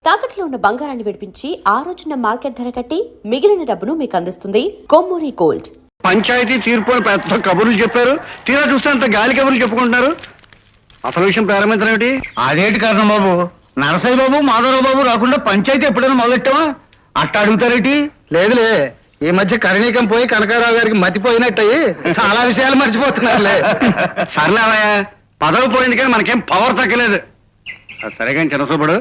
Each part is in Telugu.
తాకట్లో ఉన్న బంగారాన్ని విడిపించి ఆ రోజున మార్కెట్ ధర కట్టి మిగిలిన డబ్బును మీకు అందిస్తుంది కొమ్మూరి గోల్డ్. పంచాయతీ తీర్పు అని పెద్ద కబుర్లు చెప్పారు, తీరా చూస్తే అంత గాలి కబుర్లు చెప్పుకుంటున్నారు. అసలు విషయం ప్రారంభించడం ఏంటి? అదేంటి కారణం బాబు? నరసయ్య బాబు మాధవరావు బాబు రాకుండా పంచాయతీ ఎప్పుడైనా మొదలెట్టావా? అట్ట అడుగుతారేంటి? లేదులే, ఈ మధ్య కరణీకం పోయి కనకారావు గారికి మతిపోయినట్టయి చాలా విషయాలు మర్చిపోతున్నారులే. సర్లేవయ్యా, పదవి పోయింది కానీ మనకేం పవర్ తగ్గలేదు. సరే కానీ చిన్నసూపుడు,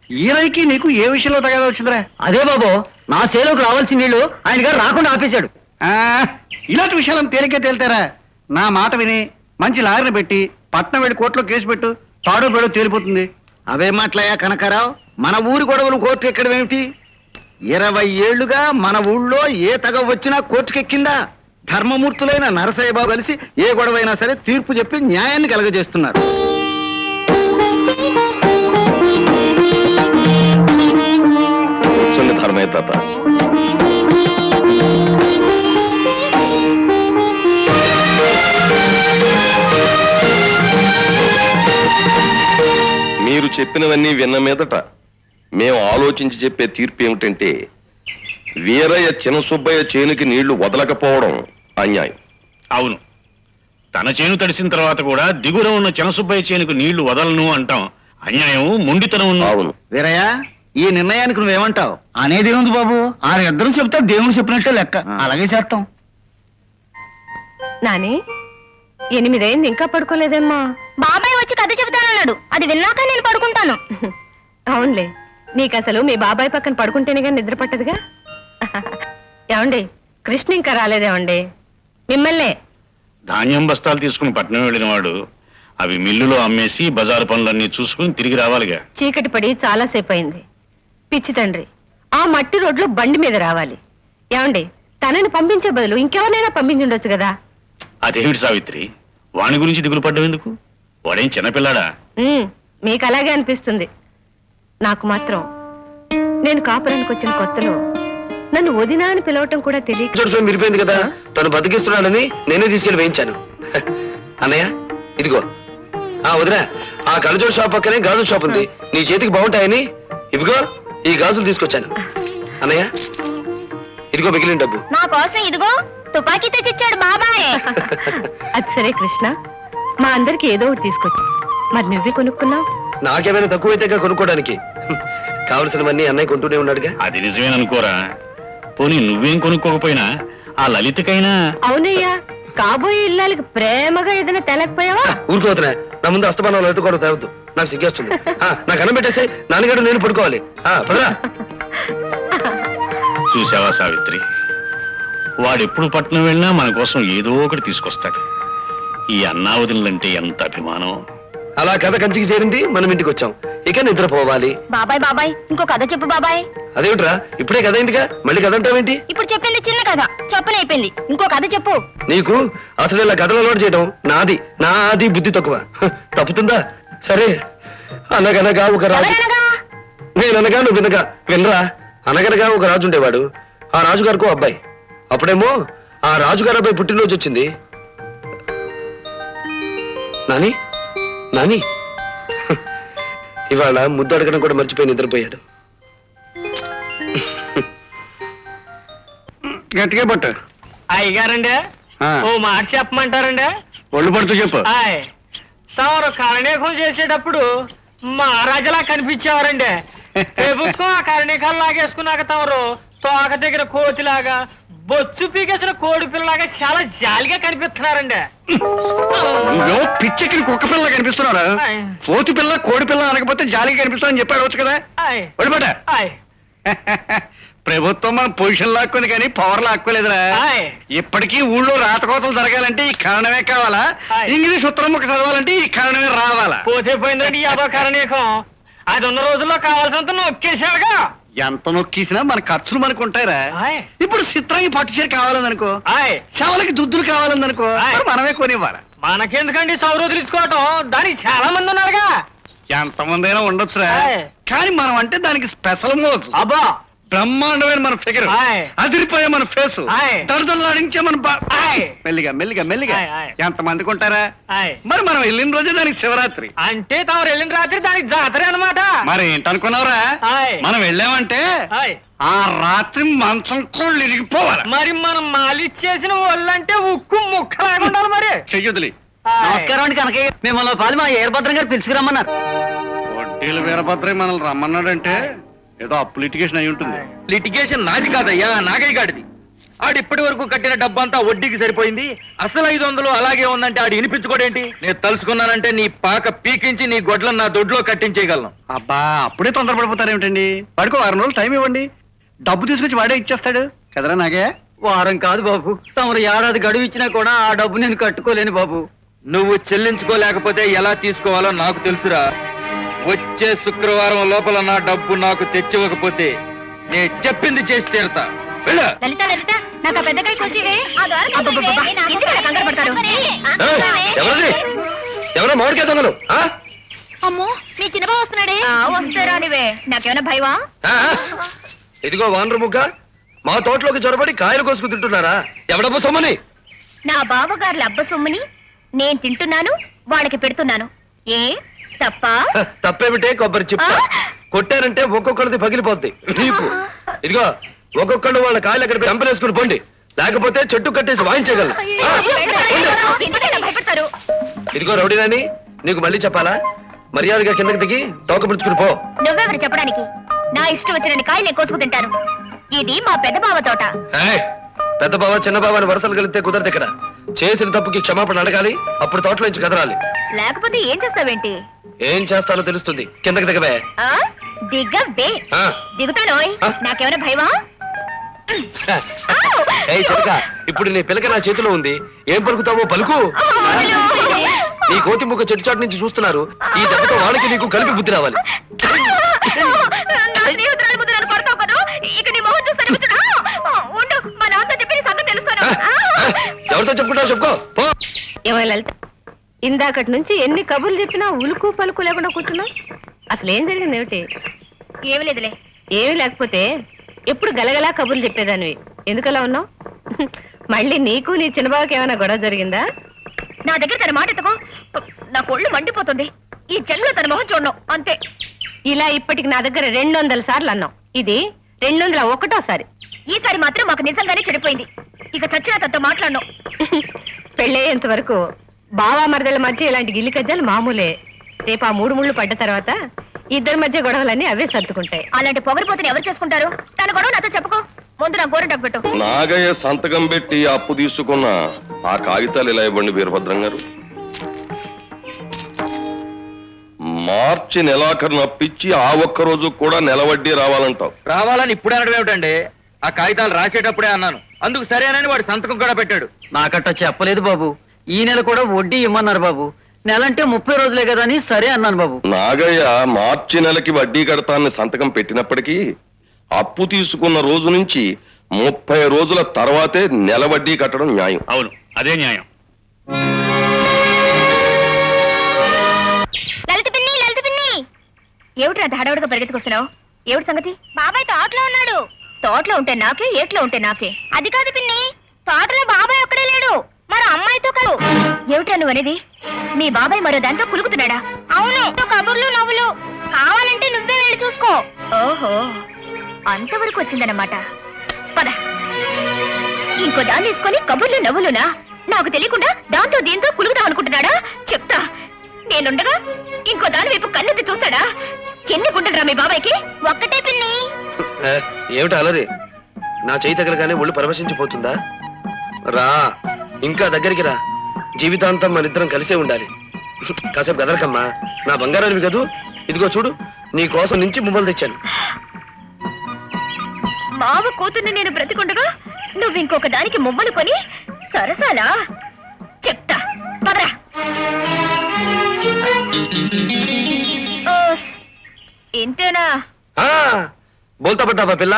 ఈయనకి నీకు ఏ విషయంలో తగ్గదా వచ్చిందిరా? అదే బాబు, నా సేలోకి రావాల్సిన నీళ్లు ఆయన గారు రాకుండా ఆపేశాడు. ఇలాంటి విషయాలను తేలిగ్గా తేల్తారా? నా మాట విని మంచి లాయర్ని పెట్టి పట్నం వెళ్ళి కోర్టులో కేసు పెట్టు, తాడో పేడో తేలిపోతుంది. అవే మాట్లాయా కనకారావు, మన ఊరి గొడవలు కోర్టుకు ఎక్కడం ఏమిటి? 20 ఏళ్లుగా మన ఊళ్ళో ఏ తగ వచ్చినా కోర్టుకెక్కిందా? ధర్మమూర్తులైన నరసయ్య బాబు కలిసి ఏ గొడవైనా సరే తీర్పు చెప్పి న్యాయాన్ని కలగజేస్తున్నారు. ధర్మయ్య తాత, మీరు చెప్పినవన్నీ విన్న మీదట మేము ఆలోచించి చెప్పే తీర్పు ఏమిటంటే, వీరయ్య చిన్నసుబ్బయ్య చేనుకి నీళ్లు వదలకపోవడం అన్యాయం. అవును, తన చేను తడిసిన తర్వాత కూడా దిగుర ఉన్న చిన్నసుబ్బయ్య చేనుకు నీళ్లు వదలను అంటాం అన్యాయం, మొండితనం. అవును వీరయ్య, ఈ నిర్ణయానికి నువ్వేమంటావు? అనేది ఉంది బాబు, ఇద్దరం చెప్తా దేవుడు చెప్పినట్టే లెక్క. అలాగే చేస్తాం. నాని, 8 అయింది, ఇంకా పడుకోలేదేమ్మా? బాబాయ్ వచ్చి కథ చెబుతానన్నాడు, అది విన్నాక నేను పడుకుంటాను. అవునులే, నీకు అసలు మీ బాబాయ్ పక్కన పడుకుంటేనే కానీ నిద్ర పట్టదుగా. ఏమండి, కృష్ణ ఇంకా రాలేదేమండి? మిమ్మల్నే. ధాన్యం బస్తాలు తీసుకుని పట్నం వెళ్ళిన వాడు అవి మిల్లులో అమ్మేసి బజారు పనులన్నీ చూసుకుని తిరిగి రావాలిగా. చీకటి పడి చాలాసేపు అయింది. పిచ్చి తండ్రి, ఆ మట్టి రోడ్లో బండి మీద రావాలి. ఏమండి, తనని పంపించే బదులు ఇంకెవరినైనా పంపించుండొచ్చు కదా. అదేమిటి సావిత్రి, వాణి గురించి దిగులు పడ్డం ఎందుకు? వాడేం చిన్నపిల్లాడా? మీకు అలాగే అనిపిస్తుంది. నాకు మాత్రం నేను కాపురానికి వచ్చిన కొత్తలో నన్ను వదినా అని పిలవటం కూడా తెలియక మిరిపోయింది కదా, తను బతికిస్తున్నాడని నేనే తీసుకెళ్లి వేయించాను. అన్నయ్య, ఇదిగో. వదినా, ఆ కళ్ళజోడు షాప్ పక్కనే గాజుల షాప్ ఉంది, నీ చేతికి బాగుంటాయని ఇదిగో ఈ గాజులు తీసుకొచ్చాను. అన్నయ్య, ఇదిగో మిగిలిన డబ్బు. నా కోసం ఇదిగో తుపాకీ తెచ్చిచ్చాడు బాబాయ్. అది సరే కృష్ణ, మా అందరికి ఏదో ఒకటి తీసుకొచ్చి. మరి నువ్వే కొనుక్కున్నావు? నాకేమైనా తక్కువైతే కొనుక్కోవడానికి కావలసినవన్నీ అన్నయ్య కొంటూనే ఉన్నాడుగా. అది నిజమేననుకోరా. పోనీ నువ్వేం కొనుక్కోకపోయినా ఆ లలితకైనా. అవునయ్యా, కాబోయే ఇల్లాలకి ప్రేమగా ఏదైనా తెలకపోయావా? ఊరుకోతున్నా, నా ముందు అస్తమానం లలితకోవడం తేవద్దు, నాకు సిగ్గేస్తుంది. నాకు అన్నం పెట్టేసి నాన్నగారు నేను పడుకోవాలి. పదరా. చూసావా సావిత్రి, వాడెప్పుడు పట్నం వెళ్ళినా మన కోసం ఏదో ఒకటి తీసుకొస్తాడు. ఈ అన్నావదినంటే ఎంత అభిమానం. అలా కథ కంచికి చేరింది, మనం ఇంటికి వచ్చాం, ఇక నిద్రపోవాలి. బాబాయ్ బాబాయ్, ఇంకో కథ చెప్పు బాబాయ్. అదేమిట్రా, ఇప్పుడే కథ అయిందిగా, మళ్ళీ కథ అంటావేంటి? ఇప్పుడు చెప్పింది చిన్న కథ, చెప్పనైపోయింది. ఇంకో కథ చెప్పు. నీకు అసలు ఇలా కథలు అలవాటు చేయడం నా ఆది బుద్ధి తక్కువ. తప్పుతుందా? సరే. అనగనగా ఒక రాజు. నేననగా నువ్వు వినగా. వినరా. అనగనగా ఒక రాజు ఉండేవాడు. ఆ రాజుగారికి అబ్బాయి. అప్పుడేమో ఆ రాజుగారి అబ్బాయి పుట్టినరోజు వచ్చింది. నాని నాని ఇవాళ ముద్దు అడగడం కూడా మర్చిపోయి నిద్రపోయాడు. గట్టిగా పట్టు. అయ్యగారండి, ఓ మాట చెప్పమంటారండి? ఒళ్ళు పడుతూ చెప్పు. తమరు కరణీకం చేసేటప్పుడు మహారాజులా కనిపించేవారండి. ప్రభుత్వం ఆ కరణీకాలు లాగేసుకున్నాక తమరు తోక దగ్గర కోతిలాగా, బొచ్చు పీకేసిన కోడి పిల్లలాగా చాలా జాలిగా కనిపిస్తున్నారండి. నువ్వు పిచ్చెక్కిన కుక్క పిల్ల కనిపిస్తున్నారా? పోతి పిల్ల కోడి పిల్ల అనకపోతే జాలిగా కనిపిస్తానని చెప్పాడు వచ్చు కదా. ఒడిపట. ప్రభుత్వం మన పొజిషన్ లాక్కుంది కానీ పవర్ లాక్కోలేదురా. ఇప్పటికీ ఊళ్ళో రాతకోతలు జరగాలంటే ఈ కారణమే కావాలా? ఇంగ్లీష్ ఉత్తరం ముక్క చదవాలంటే ఈ కారణమే రావాలా? పోతే పోయిందండి యాభై కరణీకం. అది ఉన్న రోజుల్లో కావాల్సినంత నొక్కేశాడుగా. ఎంత నొక్కేసినా మన ఖర్చులు మనకు ఉంటాయిరా. ఇప్పుడు చిత్రానికి పట్టు చీర కావాలనుకో, శవలకి దుద్దులు కావాలనుకో, మనమే కొనివ్వాలి. మనకెందుకండి సౌరోధులు ఇచ్చుకోవటం? దానికి చాలా మంది ఉన్నారుగా. ఎంతమంది అయినా ఉండొచ్చురా, కానీ మనం అంటే దానికి స్పెషల్ మోజు. అబ్బా, బ్రహ్మాండమైన మన ఫిగర్, ఆయ్. అదిరిపోయే మన ఫేసు, ఆయ్. దడదల్లాడించే మన ఆయ్. మెల్లిగా మెల్లిగా మెల్లిగా ఆయ్, ఆయ్. ఎంత మందికి ఉంటారా? ఆయ్. మరి మనం వెళ్ళిన రోజే దానికి శివరాత్రి. అంటే తమరు వెళ్ళిన రాత్రి దానికి జాతర అన్నమాట. మరి ఏంటనుకున్నావురా? ఆయ్. మనం వెళ్ళామంటే ఆయ్. ఆ రాత్రి మంచం కోళ్ళు ఇరిగిపోవాలి. మరి మనం మాలిష్ చేసిన ఒళ్ళంటే ఉక్కు ముక్కలాగా ఉండాలి మరి. చెయ్యొదిలి. నమస్కారం అండి కనకయ్య, మిమ్మల్ని పాలు మా ఏర్భద్రం గారు పిలుచుకురమ్మన్నారు. వడ్డీలు వీరభద్రయ్య మనల్ని రమ్మన్నాడంటే ఏదో అప్పు లిటిగేషన్ అయి ఉంటుంది. లిటిగేషన్ నాది కాదయ్యా, నాగయ్య గాడిది. ఆడు ఇప్పటి వరకు కట్టిన డబ్బంతా వడ్డీకి సరిపోయింది, అసలు 500 అలాగే ఉందంటే ఆడు వినిపించుకోడేంటి? నేను తలుసుకున్నానంటే నీ పాక పీకించి నీ గొడ్లను నా దొడ్లో కట్టించేయగలను. అబ్బా అప్పుడే తొందరపడిపోతారేమిటండి? వాడికి 1 రోజులు టైం ఇవ్వండి, డబ్బు తీసుకొచ్చి వాడే ఇచ్చేస్తాడు కదరా నాగే. వారం కాదు బాబు, తమరు ఏడాది గడువు ఇచ్చినా కూడా ఆ డబ్బు నేను కట్టుకోలేను బాబు. నువ్వు చెల్లించుకోలేకపోతే ఎలా తీసుకోవాలో నాకు తెలుసురా. వచ్చే శుక్రవారం లోపల నా డబ్బు నాకు తెచ్చివ్వకపోతే నేను చెప్పింది చేసి తీరుతా. వెళ్ళు. లలిత లలిత నాకు ఆ పెద్ద కాయ కోసివే. ఎందుకు అలా కంగారు పడతారు? ఎవరిది? ఎవరో మామిడికాయ దొంగలు? ఆ? అమ్మో మీ చిన్నబాబు వస్తున్నాడే. వస్తారా నీవే? నాకేమైనా భయమా? ఆ? ఇదిగో వానరు ముగ్గ, మా తోటలోకి చొరబడి కాయలు కోసుకు తింటున్నారా? ఎవడబ్బు సొమ్మని? నా బావగారుల అబ్బ సొమ్ముని నేను తింటున్నాను, వాళ్ళకి పెడుతున్నాను. ఏ తప్ప? హ, తప్పేమిటే కొబ్బరి చిప్ప. కొట్టారంటే ఒక్కొక్కరిది పగిలిపోద్ది నీకు. ఇదిగో ఒక్కొక్కళ్ళు వాళ్ళ కాయలు అక్కడ చంపలేసుకుని పోండి, లేకపోతే చెట్టు కట్టేసి వాయించగలరు. ఆ? ఎందుకలా భయపడతారు? ఇదిగో రౌడీనాని, నీకు మళ్ళీ చెప్పాలా? మర్యాదగా కిందకి దిగి తోక పుడుచుకుని పో. నువ్వెవరు చెప్పడానికి? నా ఇష్టం వచ్చిన కాయలు నేను కోసుకు తింటాను. ఇది మా పెద్ద బావ తోట. ఏయ్, పెద్ద బావ చిన్న బావ అని వరుసలు కలిగితే కుదరదు ఇక్కడ. చేసిన తప్పుకి క్షమాపణ అడగాలి, అప్పుడు తోటలోంచి కదరాలి. లేకపోతే ఏం చేస్తావేంటి? ఏం చేస్తానో తెలుస్తుంది. కిందకి దిగవే. ఆ? దిగ్గవే. ఆ. దిగుతానోయ్. ఆ? నాకేమైనా భయమా? ఏయ్ చిలక, ఇప్పుడు నీ పిలక నా చేతిలో ఉంది, ఏం పలుకుతావో పలుకు. నీ కోతి ముక్క చెట్టు చాటు నుంచి చూస్తున్నారు, ఈ దెబ్బతో వాళ్ళకి నీకు కలిపి బుద్ధి రావాలి. నా స్నేహితురాలు ముందు నన్ను కొడతావు కదా, ఇక నీ మొహం చూస్తాను. ఉండు, మా నాన్నతో చెప్పి నీ సంగతి తెలుస్తాను. ఎవరితో చెప్పుకుంటావు చెప్పుకో పో. ఏమో లలిత, ఇందాకటి నుంచి ఎన్ని కబుర్లు చెప్పినా ఉలుకు పలుకు లేకుండా కూర్చున్నా. అసలు ఏం జరిగింది ఏమిటి? ఏమి లేదులే. ఏమీ లేకపోతే ఎప్పుడు గలగలా కబుర్లు చెప్పేదానివి, ఎందుకలా ఉన్నావు? మళ్ళీ నీకు నీ చిన్నబాబుకి ఏమైనా గొడవ జరిగిందా? నా దగ్గర తన మాట ఎత్తుకో, నా కొళ్ళు మండిపోతుంది. ఈ జన్మలో తన మొహం చూడను అంతే. ఇలా ఇప్పటికి నా దగ్గర 200 సార్లు అన్నావు, ఇది 201వ. ఈసారి మాత్రం మాకు నిజంగానే చెడిపోయింది. ఇక చచ్చిన తనతో మాట్లాడను. పెళ్ళయ్యేంత వరకు బావా మరదల మధ్య ఇలాంటి గిల్లి కజ్జాలు మామూలే. రేపు ఆ 3 ముళ్ళు పడ్డ తర్వాత ఇద్దరి మధ్య గొడవలన్నీ అవే సర్దుకుంటాయి. అలాంటి పొగరిపోతుని ఎవరు చేసుకుంటారు? తన గొడవ నాతో చెప్పుకో. ముందు నా గోర డబ్బు పెట్టు. నాగయ్య సంతకం పెట్టి అప్పు తీసుకున్న ఆ కాగితాలు ఇలా ఇవ్వండి వీరభద్రం గారు. మార్చి నెలాఖరున అప్పిచ్చి ఆ ఒక్క రోజు కూడా నెల వడ్డీ రావాలంటావు. రావాలని ఇప్పుడు అనడం ఏమిటండి? ఆ కాగితాలు రాసేటప్పుడే అన్నాను, అందుకు సరేనని వాడు సంతకం కూడా పెట్టాడు. నాకట్ట చెప్పలేదు బాబు. ఈ నెల కూడా వడ్డీ ఇమ్మన్నారు బాబు. నెలంటే 30 రోజులే కదా అని సరే అన్నాను బాబు. నాగయ్య మార్చి నెలకి వడ్డీ కడతాన్ని సంతకం పెట్టినప్పటికీ అప్పు తీసుకున్న రోజు నుంచి 30 రోజుల తర్వాతే నెల వడ్డీ కట్టడం న్యాయం. అవును, అదే న్యాయం. లలిత పిన్ని, లలిత పిన్ని, ఏమిటి అంత హడావుడిగా పరిగెత్తుకొస్తున్నావు? ఏమిటి సంగతి? బాబాయ్ తోటలో ఉన్నాడు. తోటలో ఉంటే నాకే, ఏట్లో ఉంటే నాకే. అది కాదు పిన్ని, తోటలో బాబాయ్ ఒక్కడే లేడు, మరో అమ్మాయితో కాదు. ఏమిట్రా నువ్వు అనేది? మీ బాబాయ్ మరో దాంతో కులుకుతున్నాడా? అవును, కబుర్లు నవ్వులు. కావాలంటే నువ్వే వెళ్ళి చూసుకో. ఓహో, అంతవరకు వచ్చిందన్నమాట. పద. ఇంకో దాన్ని తీసుకొని కబుర్లు నవ్వులునా? నాకు తెలియకుండా దాంతో దీంతో కులుకుదాం అనుకుంటున్నాడా? చెప్తా. నేనుండగా ఇంకో దాని వైపు కన్నెత్తి చూస్తాడా? ఎన్ని గుండెలు రా మీ బాబాయ్కి? ఒక్కటే పిన్ని. ఏమిటి అలరి? నా చేయి తగలగానే ఒళ్ళు పరవశించిపోతుందా? రా, ఇంకా దగ్గరికి రా. జీవితాంతం మన ఇద్దరం కలిసే ఉండాలి. కాసేపు గదరకమ్మా, నా బంగారానివి కదూ. ఇదిగో చూడు, నీ కోసం నుంచి ముమ్మలు తెచ్చాను. మావ కూతుర్ని నేను బ్రతికుండగా నువ్వు ఇంకొక దానికి మువ్వలు కొని సరసాలా? చెప్తా, పదరా. ఇంతేనా? బోల్తా పట్టావా పిల్ల?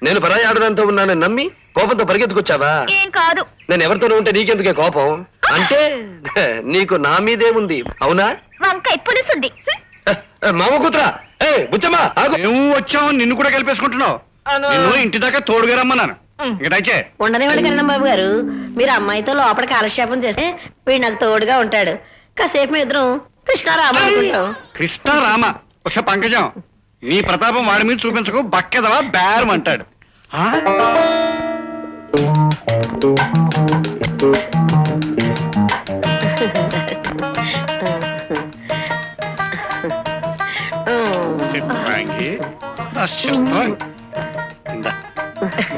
నేను పరాయి ఆడదాంతో ఉన్నానని నమ్మి కోపంతో పరిగెత్తుకొచ్చావా? ఏం కాదు. నేను ఎవరితోనూ ఉంటే నీకెందుకే కోపం? అంటే నీకు నా మీదే ఉంది, అవునా? వంకాయ పులుసుంది. మామ కూతురా, ఏ బుచ్చమ్మా ఆగు. మేము వచ్చాం, నిన్ను కూడా కలిపేసుకుంటున్నావు. నిన్ను ఇంటి దాకా తోడుగా రమ్మన్నాను ఇకటైతే ఉండనివ్వండి కరణం బాబు గారు, మీరు అమ్మాయితో లోపల కాలక్షేపం చేస్తే వీడు నాకు తోడుగా ఉంటాడు. కాసేపు మీ ఇద్దరం కృష్ణారామ అనుకుంటాం. కృష్ణ రామ ఒకసారి పంకజం నీ ప్రతాపం వాడి మీద చూపించకు, బక్కెదవా బేరం అంటాడు. ఆ? చిత్రాంగి, నా చిత్రాంగి. ఇందా,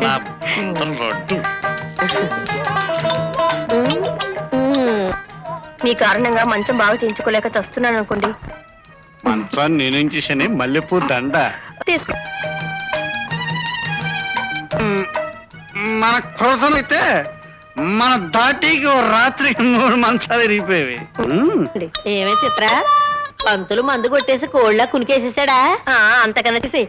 నా బుట్టలు రొడ్డు. మీ కారణంగా మంచం బాగా చేయించుకోలేక చస్తున్నాను అనుకోండి. మంచాన్ని నేనేం చేశాను, మల్లెపూ దండ. తీసుకో. మన క్రోధం అయితే మన దాటికి ఓ రాత్రి 3 మంచాలు ఇరిగిపోయేవి. ఏమే చిత్ర, పంతులు మందు కొట్టేసి కోళ్ళ కునికేసేసాడా? అంతకన్నా తీసి.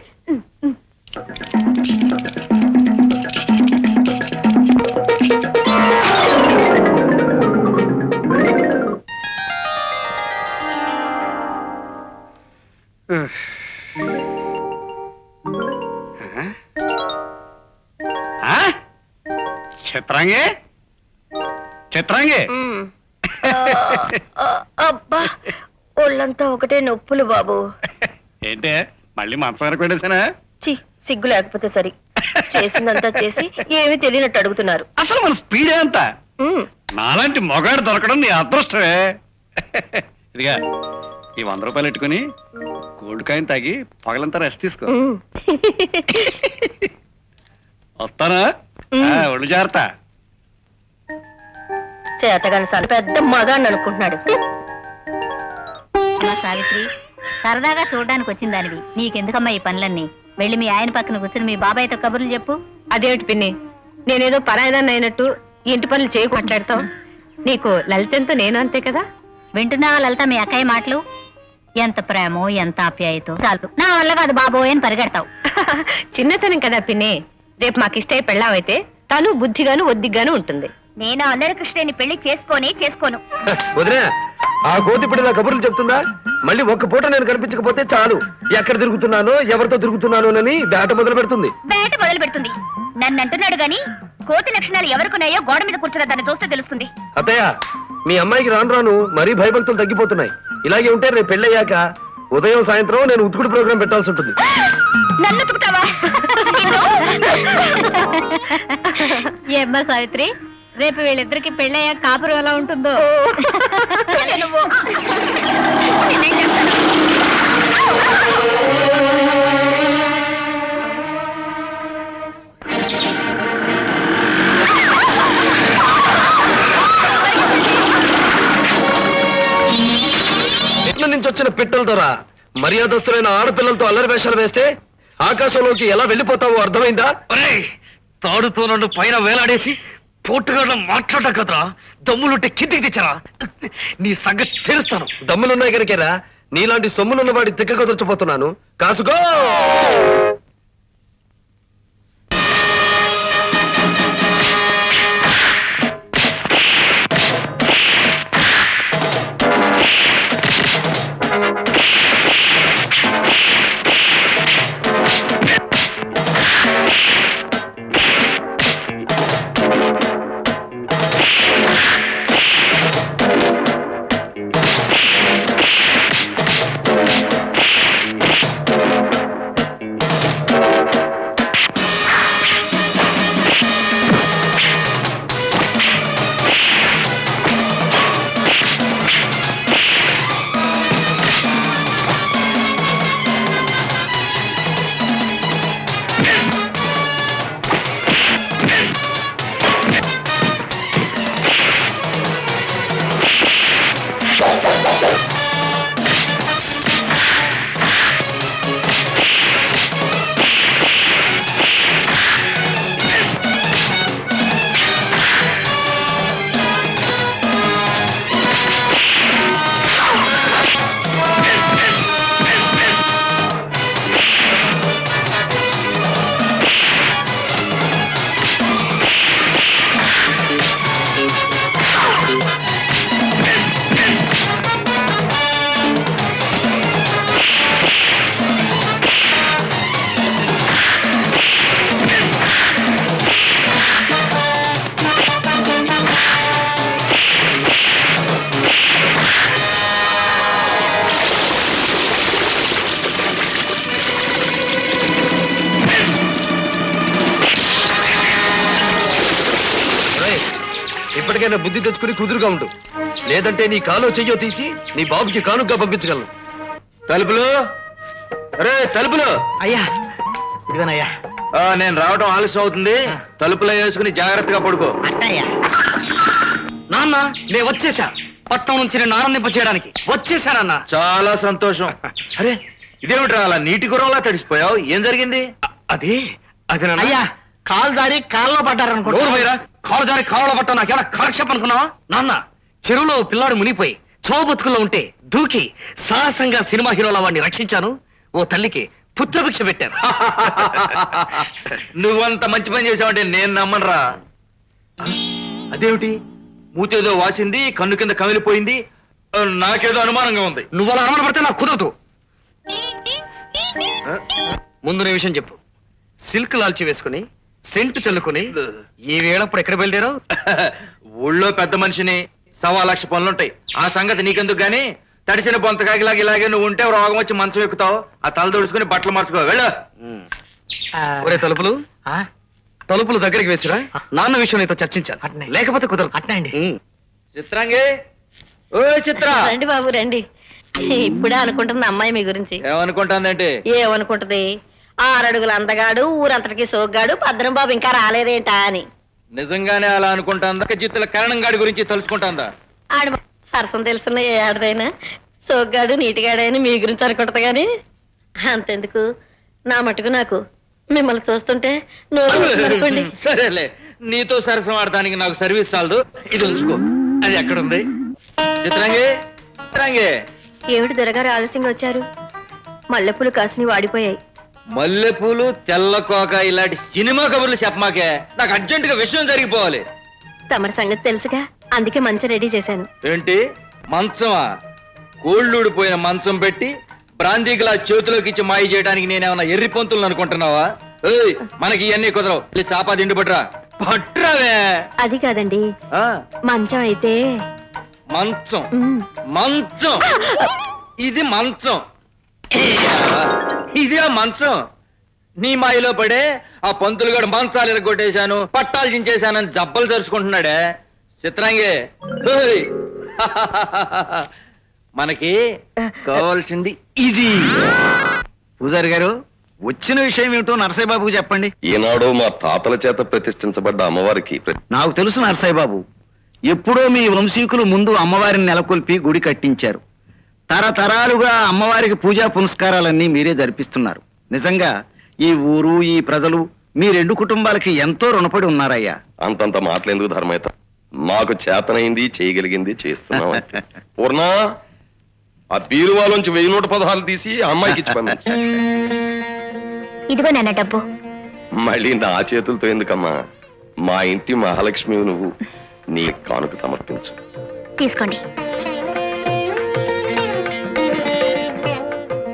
చిత్రాంగి, చిత్రాంగి, అబ్బా, ఒళ్ళంతా ఒకటే నొప్పులు బాబు. ఏంటే మళ్ళీ మంచం వరకు పెట్టేసానా? చి, సిగ్గు లేకపోతే సరి. చేసిందంతా చేసి ఏమీ తెలియనట్టు అడుగుతున్నారు. అసలు మన స్పీడ్ ఎంత? నాలాంటి మొగాడు దొరకడం నీ అదృష్టమే. ఇదిగా ఈ 100 రూపాయలు పెట్టుకుని గోల్డ్ కాయిన్ తాగి పగలంతా రెస్ట్ తీసుకో. వస్తానా? ఒళ్ళు జాగ్రత్త. చేతగాని సార్ పెద్ద మగాన్ని అనుకుంటున్నాడు. సావిత్రి, సరదాగా చూడడానికి వచ్చిందానివి, నీకెందుకమ్మా ఈ పనులన్నీ? వెళ్ళి మీ ఆయన పక్కన కూర్చుని మీ బాబాయ్తో కబుర్లు చెప్పు. అదేమిటి పిన్ని, నేనేదో పరాయదాన్ని అయినట్టు ఇంటి పనులు చేయకు మాట్లాడతావు. నీకు లలితంతో నేను అంతే కదా. వింటున్నావా లలిత మీ అక్కయ్య మాటలు? ఎంత ప్రేమో ఎంత ఆప్యాయతో. చాలు, నా వల్ల కాదు బాబోయ్ అని పరిగెడతావు. చిన్నతనం కదా పిన్ని, రేపు మాకు ఇష్ట పెళ్ళావైతే తను బుద్ధిగాను ఒద్దిగాను ఉంటుంది. నేను అల్లరి కృష్ణని పెళ్లి చేసుకోను. వదినా, ఆ కోతి ఇప్పుడు ఇలా కబుర్లు చెప్తుందా? మళ్ళీ ఒక్క పూట నేను కనిపించకపోతే చాలు, ఎక్కడ తిరుగుతున్నానో ఎవరితో తిరుగుతున్నానో అని వేట మొదలు పెడుతుంది. వేట మొదలు పెడుతుంది. నన్ను అంటున్నాడు గాని కోతి లక్షణాలు ఎవరికున్నాయో గోడ మీద కూర్చున్న దాన్ని చూస్తే తెలుస్తుంది. అత్తయ్య, మీ అమ్మాయికి రాను రాను మరీ భయభక్తులు తగ్గిపోతున్నాయి. ఇలాగే ఉంటే రేపు పెళ్ళయ్యాక ఉదయం సాయంత్రం నేను ఉతుకుడు ప్రోగ్రాం పెట్టాల్సి ఉంటుంది. నన్ను ఉతుకుతావా? ఏమ్మా సావిత్రి, రేపు వీళ్ళిద్దరికి పెళ్ళయ్యాక కాపురం ఎలా ఉంటుందో. ఎట్ల నుంచి వచ్చిన పిట్టల ద్వారా మర్యాదస్తులైన ఆడపిల్లలతో అల్లరి వేషాలు వేస్తే ఆకాశంలోకి ఎలా వెళ్ళిపోతావో అర్థమైందా? తాడుతో నన్ను పైన వేలాడేసి పోటుగా మాట్లాడ కదరా, దమ్ములుంటే కిందికి తెచ్చరా, నీ సంగతి తెలుస్తాను. దమ్ములున్నాయి కనుకేరా నీలాంటి సొమ్ములున్న వాడి దిక్క కుదర్చిపోతున్నాను. కాసుకో. ఇప్పటికైనా బుద్ధి తెచ్చుకుని కుదురుగా ఉండు, లేదంటే నీ కాలో చెయ్యో తీసి నీ బాబుకి కానుగ్గా పంపించగలను. తలుపులు రే తలుపులు. అయ్యా ఇదిగోనయ్యా. నేను రావడం ఆలస్యం అవుతుంది, తలుపులో వేసుకుని జాగ్రత్తగా పడుకో. అట్టయ్యా. నాన్న నేను వచ్చేసా, పట్నం నుంచి నేను ఆనందింప చేయడానికి వచ్చేసానన్నా. చాలా సంతోషం. అరే ఇదేమిట్రా అలా నీటి గురంలా తడిసిపోయావు, ఏం జరిగింది? అది అది నాన్న. అయ్యా కాలు జారి కాళ్ళలో పడ్డారనుకుంటా. నోరు మూయరా. కాలు జారి కాళ్ళలో పట్టా నాకేలా కాలక్షేపం అనుకున్నావా? నాన్న చెరువులో పిల్లాడు మునిపోయి చోబతుకుల్లో ఉంటే దూకి సాహసంగా సినిమా హీరోల వాడిని రక్షించాను. ఓ తల్లికి పుత్రభిక్ష పెట్టాను. నువ్వంత మంచి పని చేసావంటే నేను నమ్మనురా. అదేమిటి మూతేదో వాసింది, కన్ను కింద కమిలిపోయింది, నాకేదో అనుమానంగా ఉంది. నువ్వు అలా అనుమాన పడితే నాకు కుదరదు. ముందు నీ విషయం చెప్పు. సిల్క్ లాల్చి వేసుకుని సెంటు చల్లుకుని ఈ వేళప్పుడు ఎక్కడ బయలుదేరావు? ఊళ్ళో పెద్ద మనిషిని, 1,00,000 పనులుంటాయి. ఆ సంగతి నీకెందుకు గాని, తడిసిన బొంతకాగిలాగా ఇలాగే నువ్వు ఉంటే రోగం వచ్చి మంచం ఎక్కుతావు. ఆ తల దొడుచుకుని బట్టలు మార్చుకో, వెళ్ళు. ఒరే తలుపులు తలుపులు దగ్గరికి వేసిరా. నాన్న విషయం నీతో చర్చించాలి, లేకపోతే కుదరదు. అట్నండి. చిత్రాంగి, ఓ చిత్ర. రండి బాబు రండి. ఇప్పుడే అనుకుంటుంది అమ్మాయి మీ గురించి. ఏమనుకుంటాందంటే? ఏమనుకుంటది, 6 అడుగుల అందగాడు, ఊరంతటికి సోగ్గాడు, భద్రం బాబు ఇంకా రాలేదేంటా అని. నిజంగానే అలా అనుకుంటాందా? జిత్తుల కరణం గాడి గురించి తలుచుకుంటాందా? ఆడ సరసం తెలుసున్న ఏ ఆడదైనా సోగ్గాడు నీటిగాడని మీ గురించి అనుకుంటది గాని అంతెందుకు, నా మటుకు నాకు మిమ్మల్ని చూస్తుంటే నోరు ఊరుతుందనుకోండి. సరేలే, నీతో సరసం ఆడటానికి నాకు సర్వీస్ చాలదు, ఇది ఉంచుకో. అది ఎక్కడుంది? చిత్రాంగి, చిత్రాంగి. ఏమిటి దొరగారు ఆలస్యంగా వచ్చారు? మల్లెపూలు కాసిని వాడిపోయాయి. మల్లెపూలు, తెల్ల కోక ఇలాంటి సినిమా కబుర్లు చెప్పమాకే, నాకు అర్జెంట్ గా విషయం జరిగిపోవాలి. తమరి సంగతి తెలుసుగా, అందుకే మంచం రెడీ చేశాను. ఏంటి మంచమా? కోళ్ళూడిపోయిన మంచం పెట్టి బ్రాందీ గ్లాస్ చేతిలోకి ఇచ్చి మాయ చేయడానికి నేనేమన్నా ఎర్రి పొంతులు అనుకుంటున్నావా? ఏయ్, మనకి ఇవన్నీ కుదరవు. చాపా దిండు పట్రా, పట్రావే. అది కాదండి, ఆ, మంచం అయితే మంచం మ్, మంచం ఇది మంచం. ఇదే మంచం. నీ మాయలో పడే ఆ పంతులు గడు మంచాలు ఎరగొట్టేశాను, పట్టాలు చించేశానని జబ్బలు తెరుచుకుంటున్నాడే. చిత్రాంగి, ఓయ్. మనకి కావాల్సింది ఇది. పూజారి గారు, వచ్చిన విషయం ఏమిటో నరసయ్య బాబుకు చెప్పండి. ఈనాడు మా తాతల చేత ప్రతిష్ఠించబడ్డ అమ్మవారికి నాకు తెలుసు నరసయ్య బాబు, ఎప్పుడో మీ వంశీకులు ముందు అమ్మవారిని నెలకొల్పి గుడి కట్టించారు. తరతరాలుగా అమ్మవారికి పూజా పునస్కారాలన్నీ మీరే జరిపిస్తున్నారు. నిజంగా ఈ ఊరు, ఈ ప్రజలు మీ 2 కుటుంబాలకి ఎంతో రుణపడి ఉన్నారయ్యా. అంతంత మాటలేందుకు ధర్మేత, మాకు చేతనైంది చేయగలిగింది చేస్తున్నాం. పూర్ణ, ఆ బీరువాలోంచి 1000 తీసి ఆ అమ్మాయికి ఇచ్చి పంపించు. ఇదిగో నాన్న డబ్బు. మళ్ళీ నా చేతులతో ఎందుకమ్మా? మా ఇంటి మహాలక్ష్మి నువ్వు, నీ కానుక సమర్పించు. తీసుకోండి.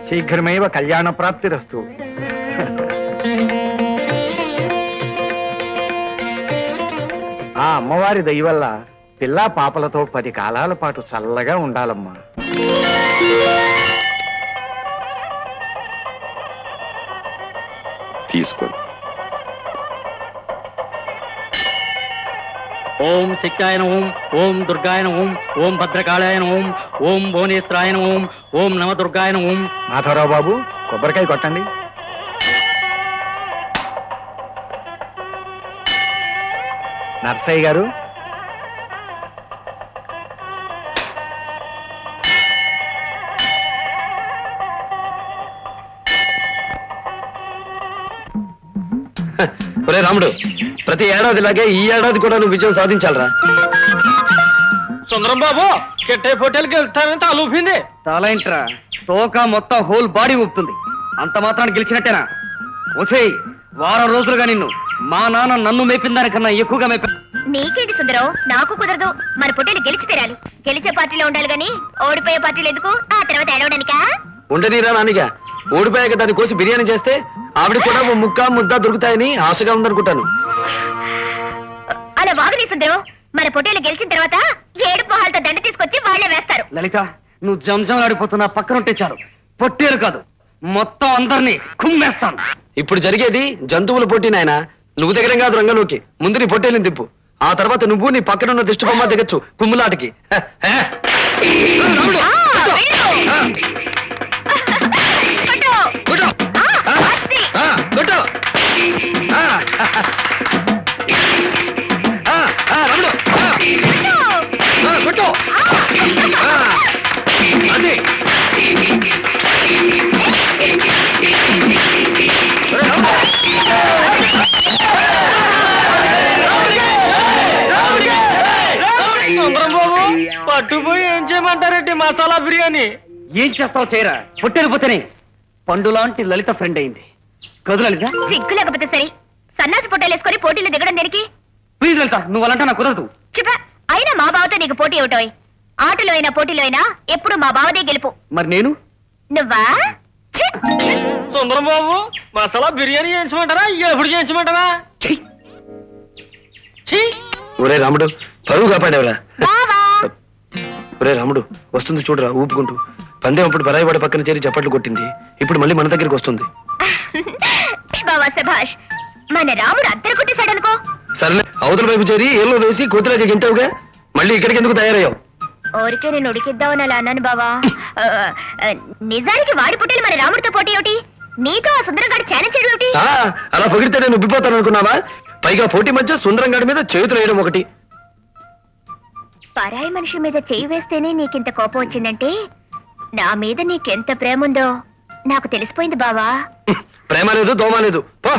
శీఘ్రమేవ కళ్యాణ ప్రాప్తిరస్తు. ఆ అమ్మవారి దయ వల్ల పిల్లా పాపలతో 10 కాలాల పాటు చల్లగా ఉండాలమ్మా. తీసుకోండి. ఓం శక్తాయన ఓం, ఓం దుర్గాయన ఓం, ఓం భద్రకాళాయన ఓం, ఓం భువనేశ్వరాయన ఓం, ఓం నవ దుర్గాయన ఓం. మాధవరావు బాబు, కొబ్బరికాయ కొట్టండి. నర్సయ్య గారు, ఒరే రాముడు, ప్రతి ఏడాదిలాగే ఈ ఏడాది కూడా నువ్వు విజయం సాధించాలరా. సుందరం బాబు, కెట్టే పోటీలకి వెళ్తానంటే అలుపింది. తలేంట్రా, తోక మొత్తం హోల్ బాడీ ఊపుతుంది. అంత మాత్రాన్ని గెలిచినట్టేనా? ఒసేయ్, వారం రోజులుగా నిన్ను మా నాన్న నన్ను మేపిన దానికన్నా ఎక్కువగా మేపా. నీకేంటి సుందరం, నాకు కుదరదు. మన పొట్టేలు గెలిచి తీరాలి. గెలిచే పార్టీలో ఉండాలి గాని ఓడిపోయే పార్టీలు ఎందుకు? ఆ తర్వాత ఏడవడానికా? ఉండనీరా నానిగా, ఓడిపోయాక దాన్ని కోసి బిర్యానీ చేస్తే ఆవిడ కూడా ఓ ముక్క ముద్ద దొరుకుతాయని ఆశగా ఉందనుకుంటాను. అలా వాగని సుందరం, మన పొట్టేలు గెలిచిన తర్వాత 7 మొహాలతో దండ తీసుకొచ్చి వాళ్లే వేస్తారు. లలిత, నువ్వు జంజంలాడిపోతున్నా పక్కనుంటే చాలు. పొట్టేలు కాదు, మొత్తం అందరినీ కుమ్మేస్తాను. ఇప్పుడు జరిగేది జంతువుల పోటీ నాయనా. నువ్వు దగ్గర కాదు రంగంలోకి. ముందు నీ పొట్టేళ్ళని తిప్పు, ఆ తర్వాత నువ్వు నీ పక్కనున్న దిష్టి బొమ్మ దిగచ్చు కుమ్ములాటకి. రాముడు, కూర్చో. కూర్చో. కూర్చో. రాముడు, కూర్చో. అది సుందరం బాబు పట్టుపోయి ఏం చేయమంటారేంటి మసాలా బిర్యానీ? ఏం చేస్తావు చేయరా, పొట్టేలు పోతేనే పండు లాంటి లలిత ఫ్రెండ్ అయింది కదు లలిత. సిగ్గు లేకపోతే సరే సన్నాసి పొట్టేలేసుకొని పోటీలు దిగడం దేనికి? ప్లీజ్ లలిత, నువ్వు అలాంటే నాకు కుదరదు. చెప్పా అయినా మా బావతో నీకు పోటీ ఏమిటోయ్? ఆటలో అయినా పోటీలో అయినా ఎప్పుడు మా బావదే గెలుపు. మరి నేను నువ్వా? ఛీ! సుందరం బాబు మసాలా బిర్యానీ చేయించమంటారా ఎప్పుడు చేయించమంటారా? ఒరే రాముడు, పరువు కాపాడేవరా. బావా ఒరే రాముడు, వస్తుంది చూడరా ఊపుకుంటూ. పందెం అప్పుడు బరాయి వాడి పక్కన చేరి చప్పట్లు కొట్టింది, ఇప్పుడు మళ్ళీ మన దగ్గరికి వస్తుంది. బావా సభాష్, మన రాముడు అద్దరు కొట్టేశాడనుకో. సరేలే, అవతల వైపు చేరి ఏళ్ళు వేసి కోతిలాగా గింటావుగా, మళ్ళీ ఇక్కడికి ఎందుకు తయారయ్యావు? ఊరికే నేను ఉడికిద్దామని అలా అన్నాను బావా. నిజానికి వాడి పుట్టేలు మన రాముడితో పోటీ ఏమిటి? నీతో ఆ సుందరంగాడు ఛాలెంజ్ చేయడం ఏమిటి? అలా పొగిడితే నేను ఉబ్బిపోతాను అనుకున్నావా? పైగా పోటీ మధ్య సుందరంగాడి మీద చేతులు వేయడం ఒకటి. పరాయి మనిషి మీద చేయి వేస్తేనే నీకింత కోపం వచ్చిందంటే నా మీద నీకెంత ప్రేమ ఉందో నాకు తెలిసిపోయింది బావా. ప్రేమ లేదు, దోమ లేదు, పో.